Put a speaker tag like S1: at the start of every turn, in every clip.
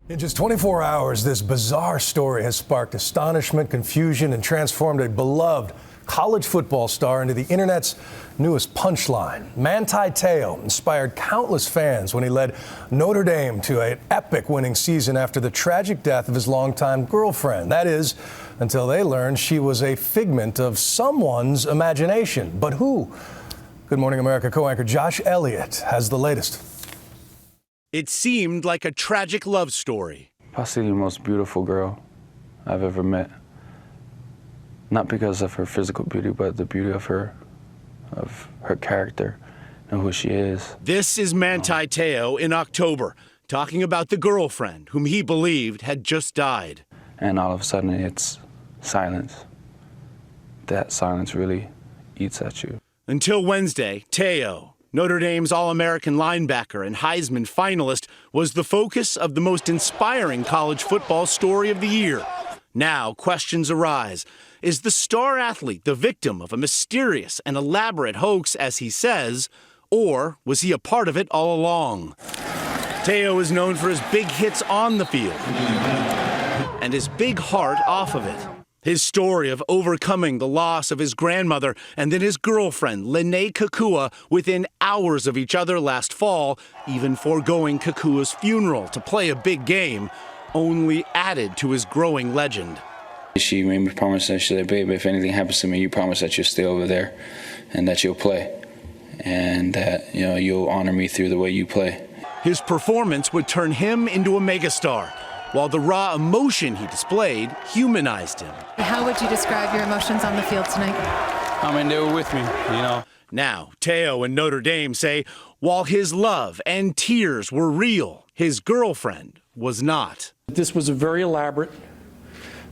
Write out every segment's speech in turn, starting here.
S1: In just 24 hours, this bizarre story has sparked astonishment, confusion, and transformed a beloved college football star into the internet's newest punchline. Manti inspired countless fans when he led Notre Dame to an epic winning season after the tragic death of his longtime girlfriend. That is, until they learned she was a figment of someone's imagination. But who? Good Morning America co-anchor Josh Elliott has the latest.
S2: It seemed like a tragic love story.
S3: Possibly the most beautiful girl I've ever met. Not because of her physical beauty, but the beauty of her character and who she is.
S2: This is Manti in October, talking about the girlfriend whom he believed had just died.
S3: And all of a sudden, it's silence. That silence really eats at you.
S2: Until Wednesday, Notre Dame's All-American linebacker and Heisman finalist, was the focus of the most inspiring college football story of the year. Now, questions arise. Is the star athlete the victim of a mysterious and elaborate hoax, as he says, or was he a part of it all along? Teo is known for his big hits on the field and his big heart off of it. His story of overcoming the loss of his grandmother and then his girlfriend, Linebacker Kakua, within hours of each other last fall, even foregoing Kakua's funeral to play a big game, only added to his growing legend.
S3: She made me promise that she said, babe, if anything happens to me, you promise that you'll stay over there and that you'll play and that you'll honor me through the way you play.
S2: His performance would turn him into a megastar, while the raw emotion he displayed humanized him.
S4: How would you describe your emotions on the field tonight?
S3: I mean, they were with me,
S2: Now, Teo and Notre Dame say while his love and tears were real, his girlfriend was not.
S5: This was a very elaborate,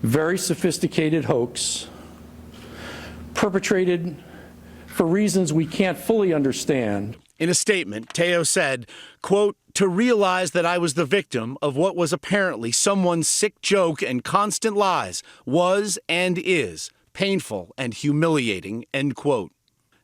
S5: very sophisticated hoax perpetrated for reasons we can't fully understand.
S2: In a statement, Teo said, quote, "To realize that I was the victim of what was apparently someone's sick joke and constant lies was and is painful and humiliating," end quote.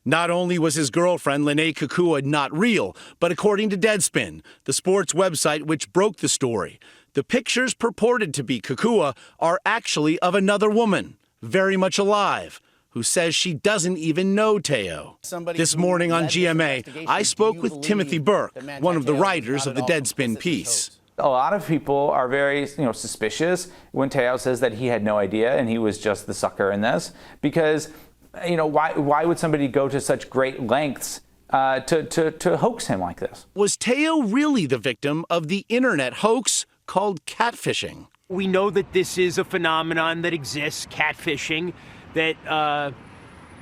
S2: Not only was his girlfriend, Linebacker Kakua, not real, but according to Deadspin, the sports website which broke the story, the pictures purported to be Kakua are actually of another woman, very much alive, who says she doesn't even know Teo. This morning on GMA, I spoke with Timothy Burke, one of the writers of the Deadspin piece.
S6: A lot of people are very, suspicious when Teo says that he had no idea and he was just the sucker in this, because, why would somebody go to such great lengths to hoax him like this?
S2: Was Teo really the victim of the internet hoax called catfishing?
S7: We know that this is a phenomenon that exists, catfishing, that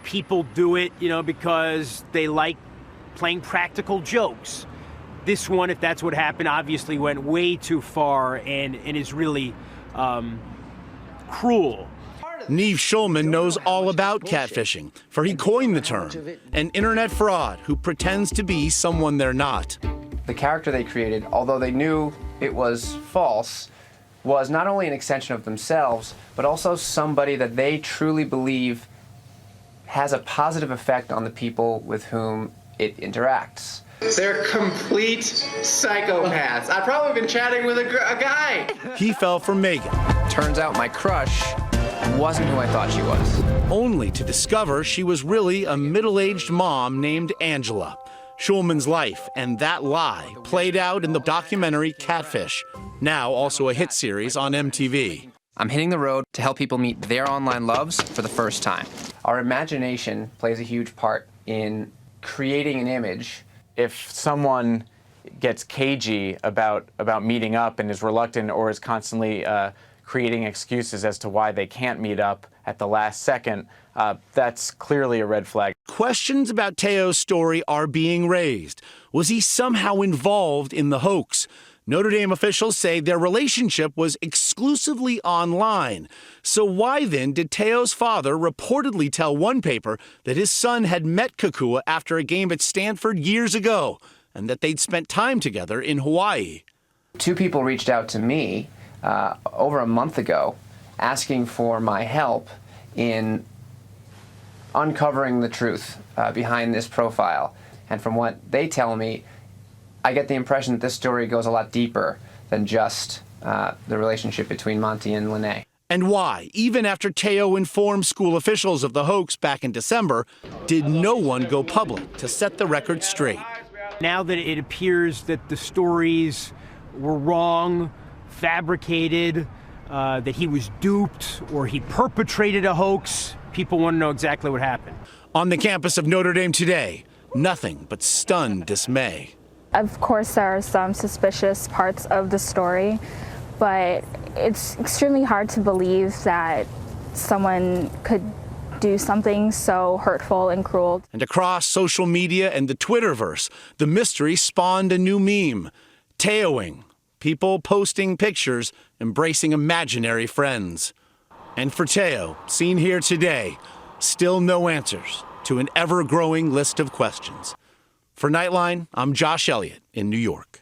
S7: people do it, because they like playing practical jokes. This one, if that's what happened, obviously went way too far and is really cruel.
S2: Neve Schulman knows all about catfishing, for he coined the term, an internet fraud who pretends to be someone they're not.
S8: The character they created, although they knew it was false, was not only an extension of themselves, but also somebody that they truly believe has a positive effect on the people with whom it interacts.
S9: They're complete psychopaths. I've probably been chatting with a guy.
S2: He fell for Megan.
S8: Turns out my crush wasn't who I thought she was.
S2: Only to discover she was really a middle-aged mom named Angela. Schulman's life and that lie played out in the documentary Catfish, now also a hit series on MTV.
S8: I'm hitting the road to help people meet their online loves for the first time. Our imagination plays a huge part in creating an image.
S6: If someone gets cagey about meeting up and is reluctant or is constantly creating excuses as to why they can't meet up at the last second, that's clearly a red flag.
S2: Questions about Teo's story are being raised. Was he somehow involved in the hoax? Notre Dame officials say their relationship was exclusively online. So why then did Teo's father reportedly tell one paper that his son had met Kakua after a game at Stanford years ago and that they'd spent time together in Hawaii?
S8: Two people reached out to me over a month ago asking for my help in uncovering the truth behind this profile. And from what they tell me, I get the impression that this story goes a lot deeper than just the relationship between Manti and Lene.
S2: And why, even after Teo informed school officials of the hoax back in December, did no one go public to set the record straight?
S7: Now that it appears that the stories were wrong, fabricated, that he was duped or he perpetrated a hoax, people want to know exactly what happened.
S2: On the campus of Notre Dame today, nothing but stunned dismay.
S10: Of course, there are some suspicious parts of the story, but it's extremely hard to believe that someone could do something so hurtful and cruel.
S2: And across social media and the Twitterverse, the mystery spawned a new meme, Teoing, people posting pictures, embracing imaginary friends. And for Teo, seen here today, still no answers to an ever-growing list of questions. For Nightline, I'm Josh Elliott in New York.